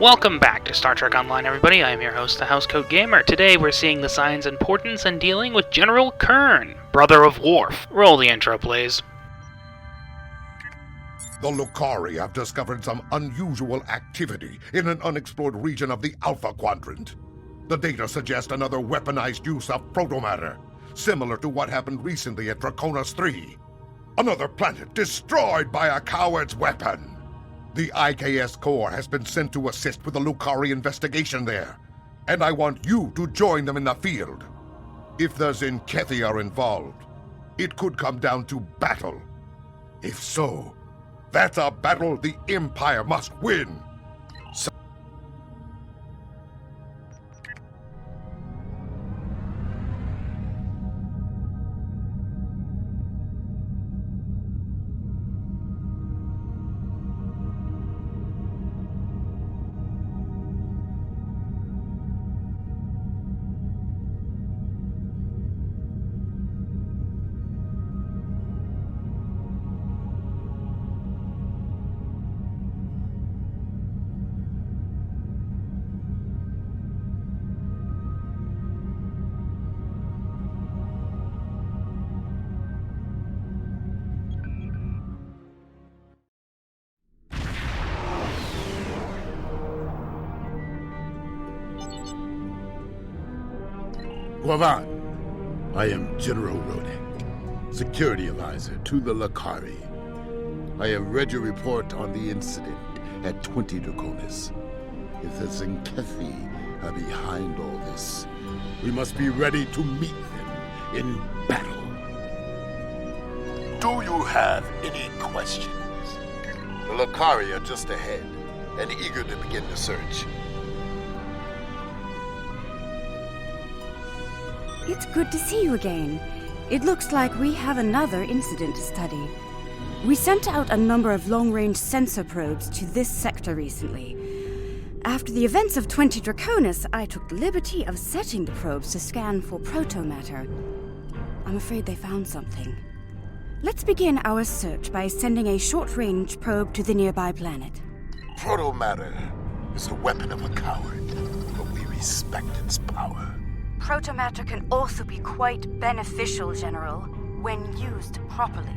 Welcome back to Star Trek Online, everybody. I am your host, the Housecoat Gamer. Today we're seeing the signs, importance, and dealing with General Kern, brother of Worf. Roll the intro, please. The Lukari have discovered some unusual activity in an unexplored region of the Alpha Quadrant. The data suggest another weaponized use of protomatter, similar to what happened recently at Draconis 3. Another planet destroyed by a coward's weapon. The IKS Corps has been sent to assist with the Lukari investigation there, and I want you to join them in the field. If the Tzenkethi are involved, it could come down to battle. If so, that's a battle the Empire must win. Corvette, I am General Redux, Security Advisor to the Lukari. I have read your report on the incident at 20 Draconis. If the Tzenkethi are behind all this, we must be ready to meet them in battle. Do you have any questions? The Lukari are just ahead and eager to begin the search. It's good to see you again. It looks like we have another incident to study. We sent out a number of long-range sensor probes to this sector recently. After the events of 20 Draconis, I took the liberty of setting the probes to scan for protomatter. I'm afraid they found something. Let's begin our search by sending a short-range probe to the nearby planet. Protomatter is the weapon of a coward, but we respect its power. Protomatter can also be quite beneficial, General, when used properly.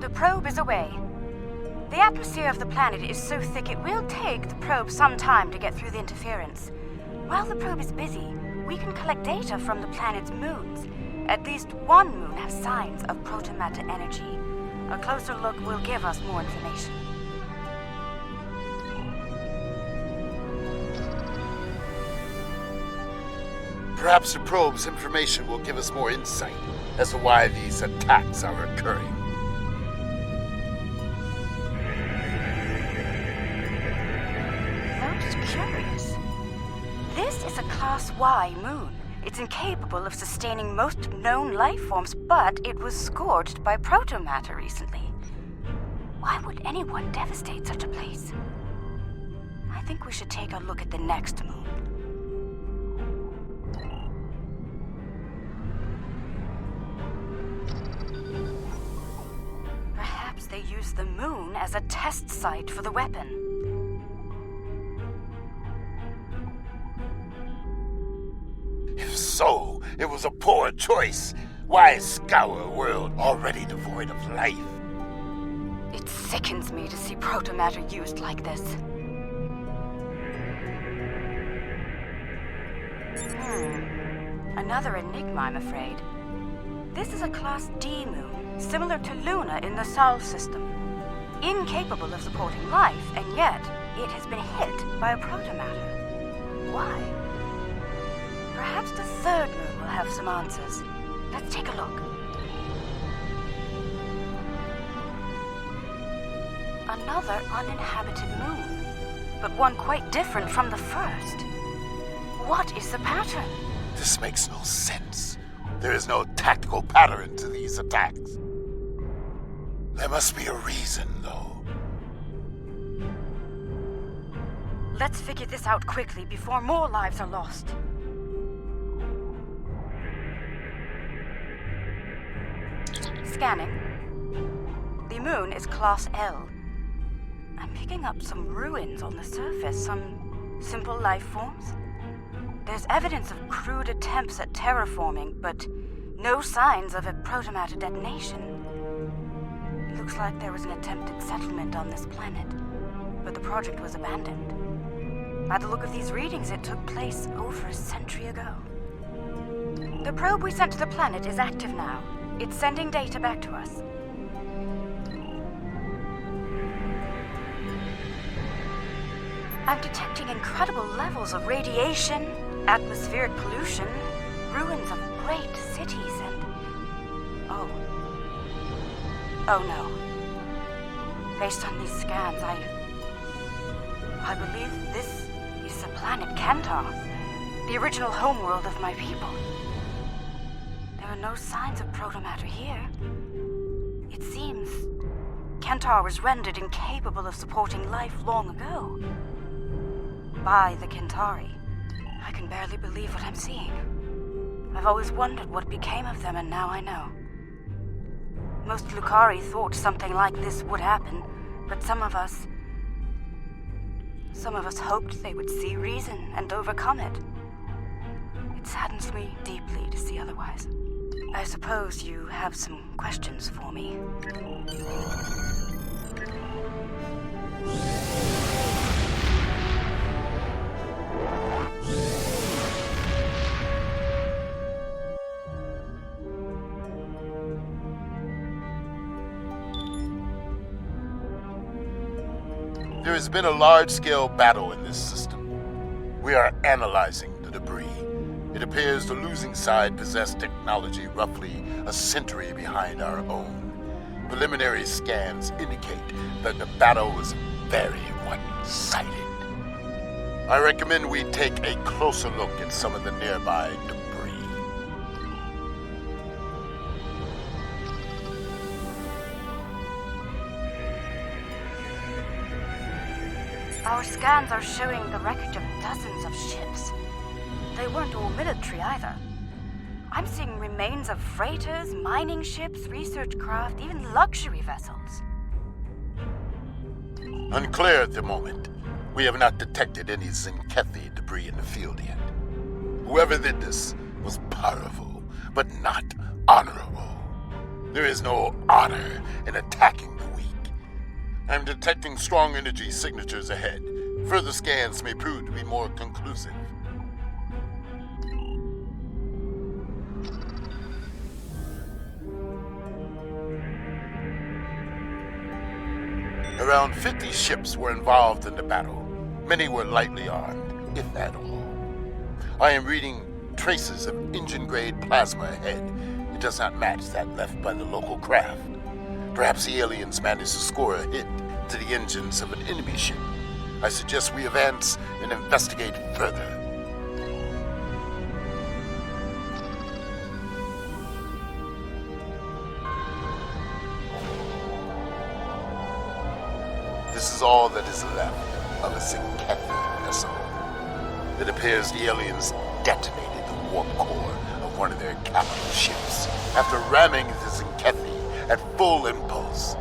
The probe is away. The atmosphere of the planet is so thick it will take the probe some time to get through the interference. While the probe is busy, we can collect data from the planet's moons. At least one moon has signs of protomatter energy. A closer look will give us more information. Perhaps the probe's information will give us more insight as to why these attacks are occurring. Most curious. This is a Class Y moon. It's incapable of sustaining most known life forms, but it was scorched by protomatter recently. Why would anyone devastate such a place? I think we should take a look at the next moon. Perhaps they used the moon as a test site for the weapon. If so, it was a poor choice. Why scour a world already devoid of life? It sickens me to see protomatter used like this. Another enigma, I'm afraid. This is a Class D moon, similar to Luna in the Sol system. Incapable of supporting life, and yet it has been hit by a protomatter. Why? Perhaps the third moon will have some answers. Let's take a look. Another uninhabited moon, but one quite different from the first. What is the pattern? This makes no sense. There is no tactical pattern to these attacks. There must be a reason, though. Let's figure this out quickly before more lives are lost. Scanning. The moon is Class L. I'm picking up some ruins on the surface, some simple life forms. There's evidence of crude attempts at terraforming, but no signs of a protomatter detonation. It looks like there was an attempted settlement on this planet, but the project was abandoned. By the look of these readings, it took place over a century ago. The probe we sent to the planet is active now. It's sending data back to us. I'm detecting incredible levels of radiation, atmospheric pollution, ruins of great cities, and... Oh no. Based on these scans, I believe this is the planet Kentar, the original homeworld of my people. There are no signs of protomatter here. It seems Kentar was rendered incapable of supporting life long ago. By the Kentari. I can barely believe what I'm seeing. I've always wondered what became of them, and now I know. Most Lukari thought something like this would happen, but some of us hoped they would see reason and overcome it. It saddens me deeply to see otherwise. I suppose you have some questions for me. There has been a large-scale battle in this system. We are analyzing the debris. It appears the losing side possessed technology roughly a century behind our own. Preliminary scans indicate that the battle was very one-sided. I recommend we take a closer look at some of the nearby debris. Our scans are showing the wreckage of dozens of ships. They weren't all military either. I'm seeing remains of freighters, mining ships, research craft, even luxury vessels. Unclear at the moment. We have not detected any Tzenkethi debris in the field yet. Whoever did this was powerful, but not honorable. There is no honor in attacking the weak. I'm detecting strong energy signatures ahead. Further scans may prove to be more conclusive. Around 50 ships were involved in the battle. Many were lightly armed, if at all. I am reading traces of engine-grade plasma ahead. It does not match that left by the local craft. Perhaps the aliens managed to score a hit to the engines of an enemy ship. I suggest we advance and investigate further. This is all that is left of a Tzenkethi vessel. It appears the aliens detonated the warp core of one of their capital ships after ramming the Tzenkethi at full impulse.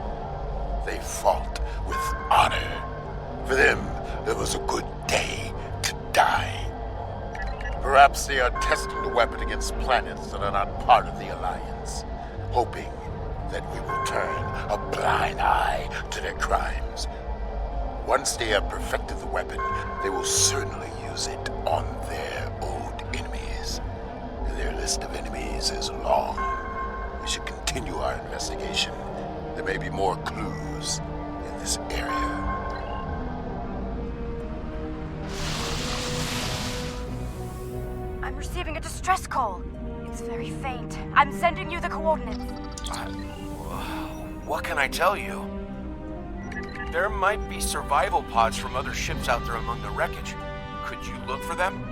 They fought with honor. For them, it was a good day to die. Perhaps they are testing the weapon against planets that are not part of the Alliance, hoping that we will turn a blind eye to their crimes. Once they have perfected the weapon, they will certainly use it on their old enemies. Their list of enemies is long. We should continue our investigation. There may be more clues in this area. I'm receiving a distress call. It's very faint. I'm sending you the coordinates. What can I tell you? There might be survival pods from other ships out there among the wreckage. Could you look for them?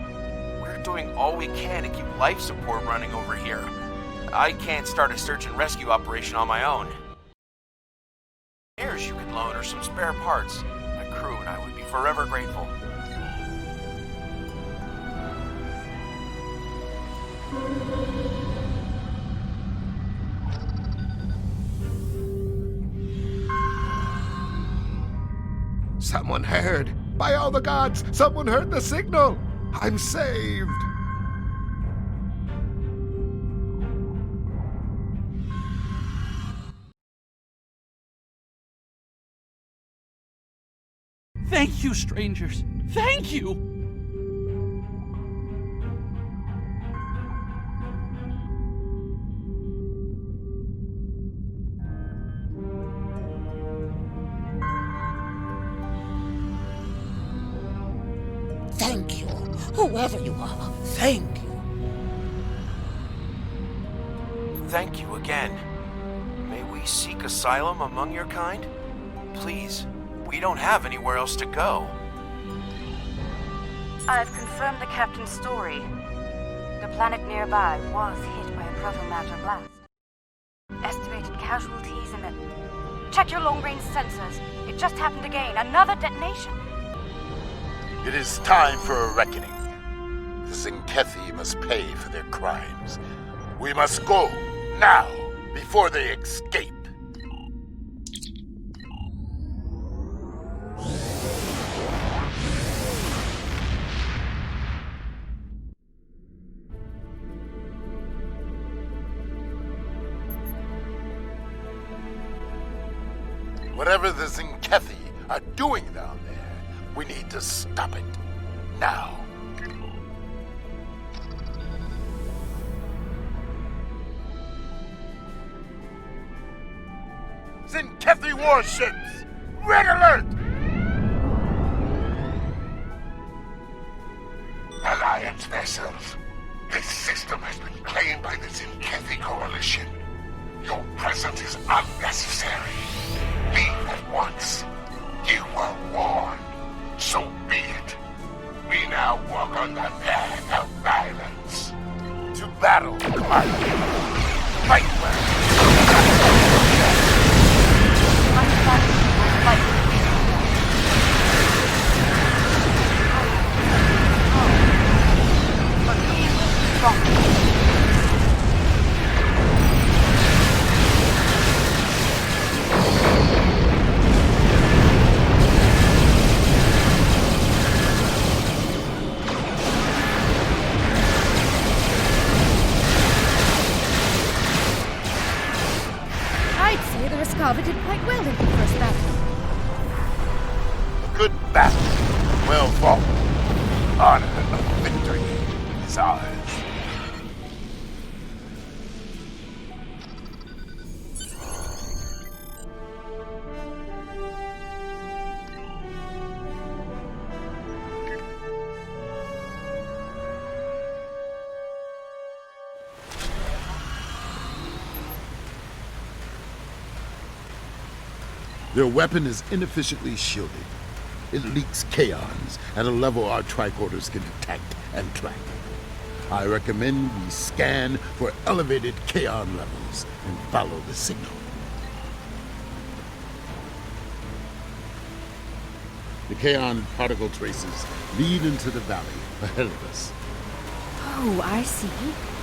We're doing all we can to keep life support running over here. I can't start a search and rescue operation on my own. Airs you could loan or some spare parts. My crew and I would be forever grateful. Someone heard. By all the gods, someone heard the signal. I'm saved. Thank you, strangers. Thank you! Thank you, whoever you are. Thank you. Thank you again. May we seek asylum among your kind? Please, we don't have anywhere else to go. I've confirmed the captain's story. The planet nearby was hit by a proto-matter blast. Estimated casualties in the... Check your long-range sensors. It just happened again. Another detonation. It is time for a reckoning. The Tzenkethi must pay for their crimes. We must go, now, before they escape. Whatever the Tzenkethi are doing down there, we need to stop it. Now. Tzenkethi warships! Red alert! Alliance vessels. This system has been claimed by the Tzenkethi Coalition. Your presence is unnecessary. Leave at once. You were warned. So be it. We now walk on the path of violence. To battle, Clark. Fight well. I'd say the Rescava did quite well in the first battle. Good battle. Well fought. Honor of victory is ours. Their weapon is inefficiently shielded. It leaks kaons at a level our tricorders can detect and track. I recommend we scan for elevated kaon levels and follow the signal. The kaon particle traces lead into the valley ahead of us. Oh, I see.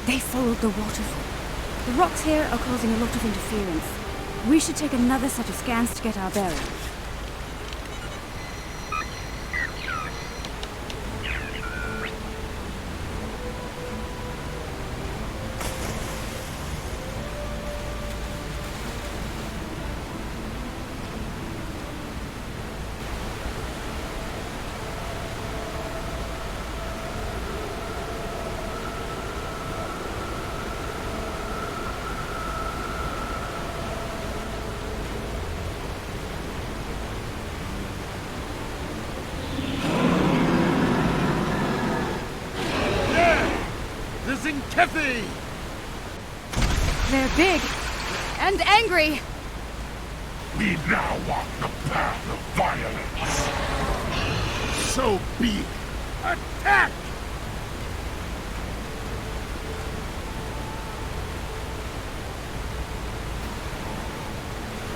They followed the waterfall. The rocks here are causing a lot of interference. We should take another set of scans to get our bearings. Tzenkethi! They're big and angry. We now walk the path of violence. So be it. Attack!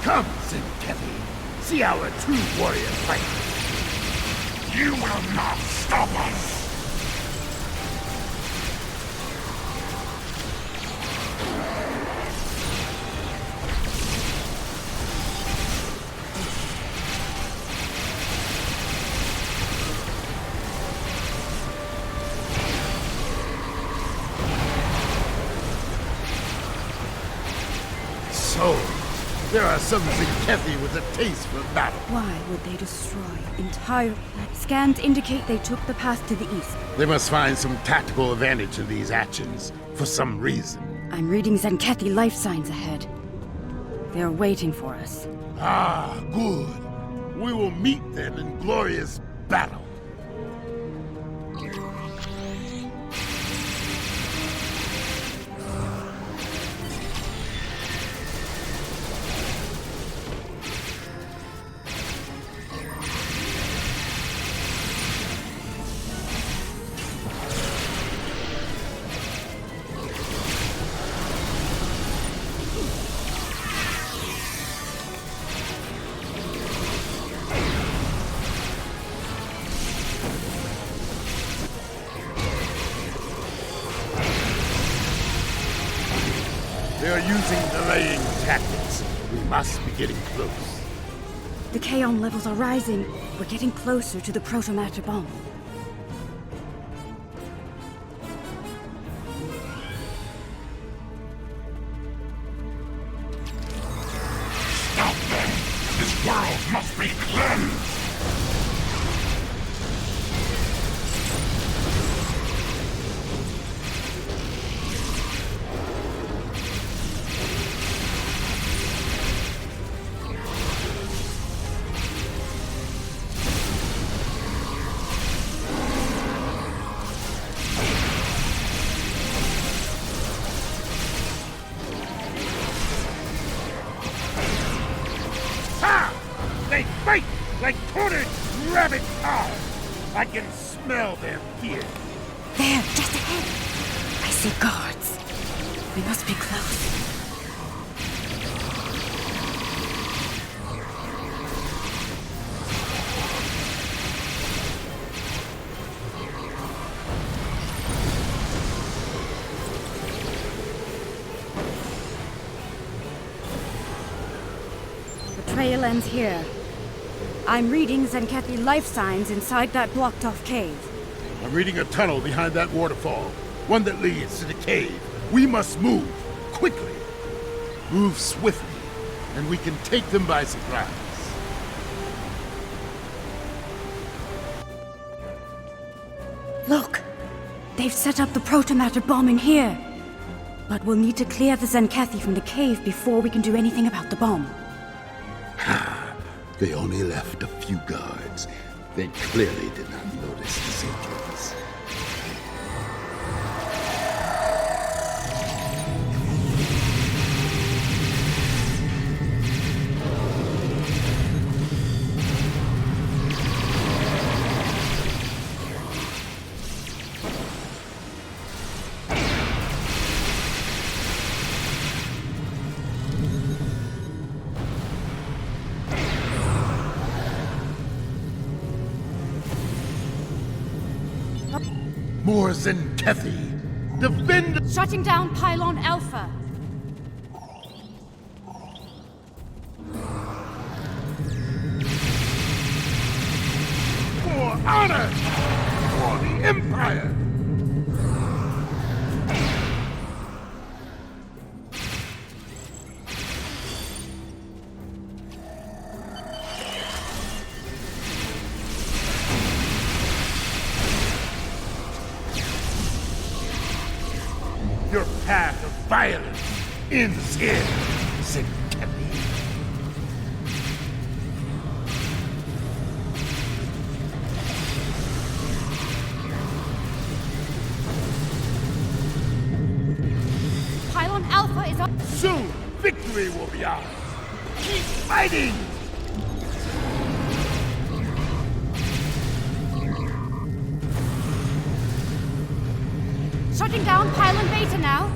Come, Tzenkethi. See our true warrior fight. You will not stop us. So, there are some Tzenkethi with a taste for battle. Why would they destroy entire... Scans indicate they took the path to the east. They must find some tactical advantage in these actions, for some reason. I'm reading Tzenkethi life signs ahead. They're waiting for us. Ah, good. We will meet them in glorious battle. They are using delaying tactics. We must be getting close. The Kaon levels are rising. We're getting closer to the protomatter bomb. Stop them! This world must be cleansed! They fight like cornered rabbit cars. I can smell their fear. There, just ahead. I see guards. We must be close. The trail ends here. I'm reading Tzenkethi life signs inside that blocked-off cave. I'm reading a tunnel behind that waterfall. One that leads to the cave. We must move. Quickly. Move swiftly. And we can take them by surprise. Look! They've set up the protomatter bomb in here. But we'll need to clear the Tzenkethi from the cave before we can do anything about the bomb. They only left a few guards. They clearly did not notice the sentries. More Tzenkethi! Defend! Shutting down Pylon Alpha! For honor! For the Empire! Your path of violence ends here, Tzenkethi. Pylon Alpha is up! Soon, victory will be ours. Keep fighting! Shutting down Pylon Beta now!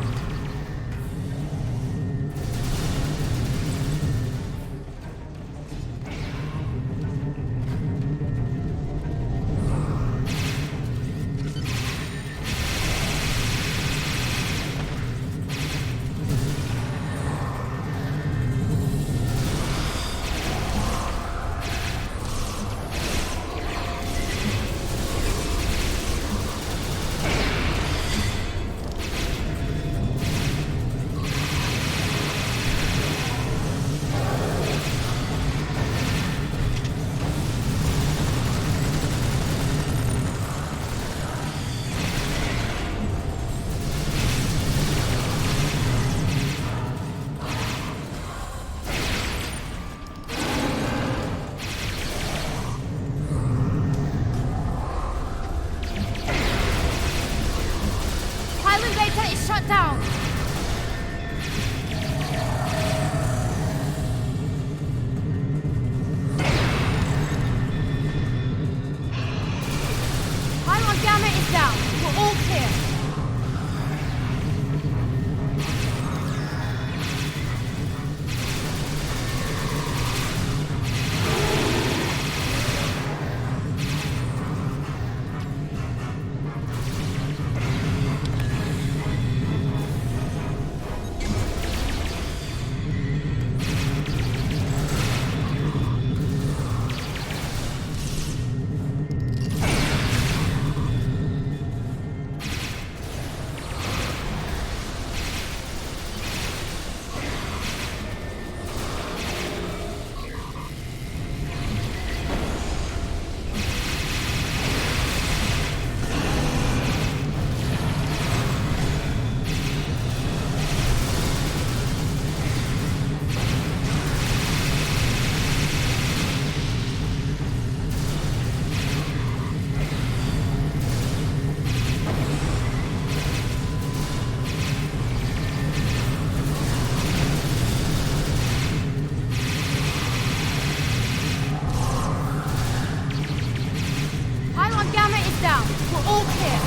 All clear.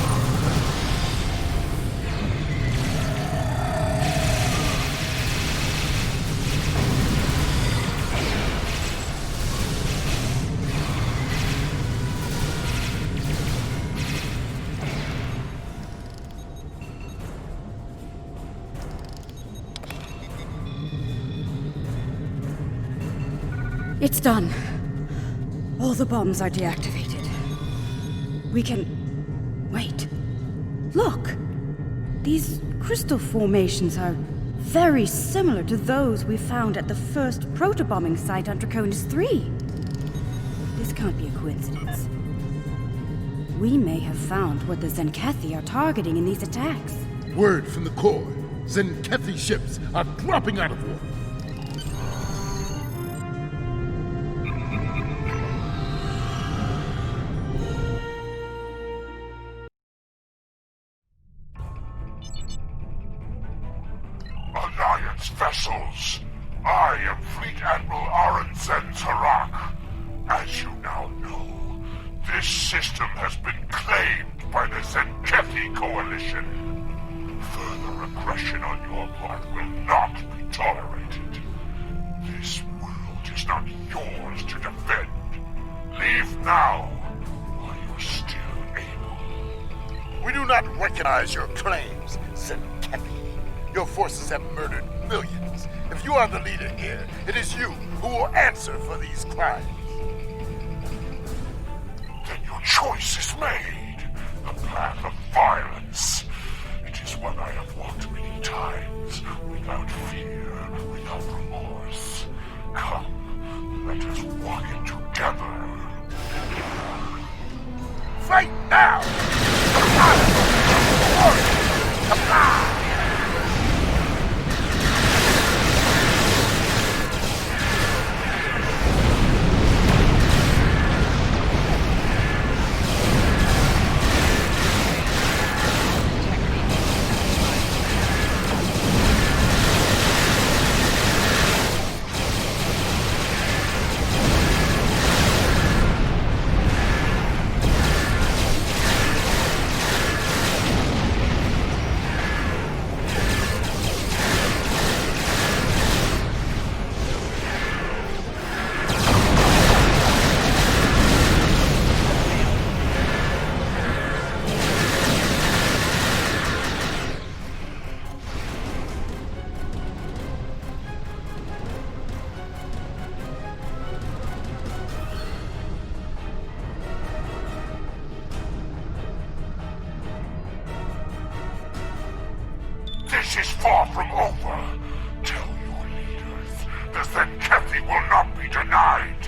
It's done. All the bombs are deactivated. We can... Wait. Look! These crystal formations are very similar to those we found at the first protobombing site on Draconis 3. This can't be a coincidence. We may have found what the Tzenkethi are targeting in these attacks. Word from the core. Tzenkethi ships are dropping out of orbit. Alliance vessels. I am Fleet Admiral Arenzen Tarak. As you now know, this system has been claimed by the Tzenkethi Coalition. Further aggression on your part will not be tolerated. This world is not yours to defend. Leave now, while you're still able. We do not recognize your claims, Tzenkethi. Your forces have murdered millions. If you are the leader here, it is you who will answer for these crimes. Then your choice is made. The path of violence. It is one I have walked many times, without fear, without remorse. Come, let us walk it together. Fight now! Come on! This is far from over. Tell your leaders the Tzenkethi will not be denied.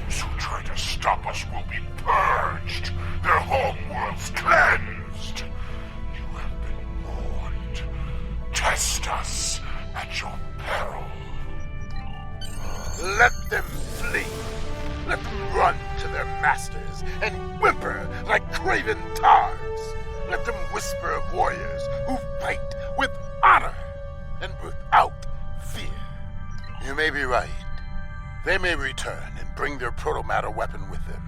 Those who try to stop us will be purged, their homeworlds cleansed. You have been warned. Test us at your peril. Let them flee. Let them run to their masters and whimper like craven targs. Let them whisper of warriors who fight with honor and without fear. You may be right. They may return and bring their protomatter weapon with them.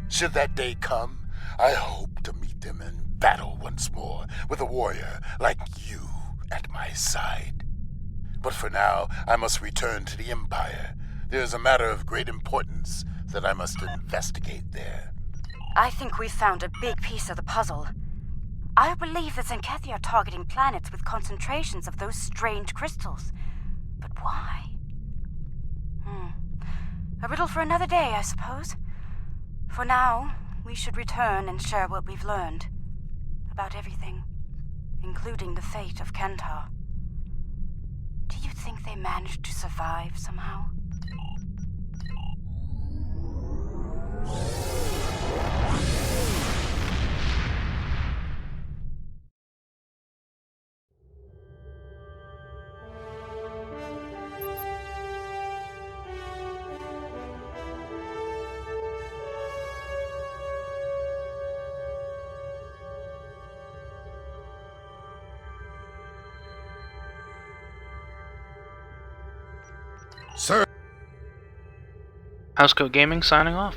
Should that day come, I hope to meet them in battle once more with a warrior like you at my side. But for now, I must return to the Empire. There is a matter of great importance that I must investigate there. I think we've found a big piece of the puzzle. I believe the Tzenkethi are targeting planets with concentrations of those strange crystals. But why? A riddle for another day, I suppose. For now, we should return and share what we've learned. About everything, including the fate of Kentar. Do you think they managed to survive somehow? Sir, Housecoat Gaming signing off.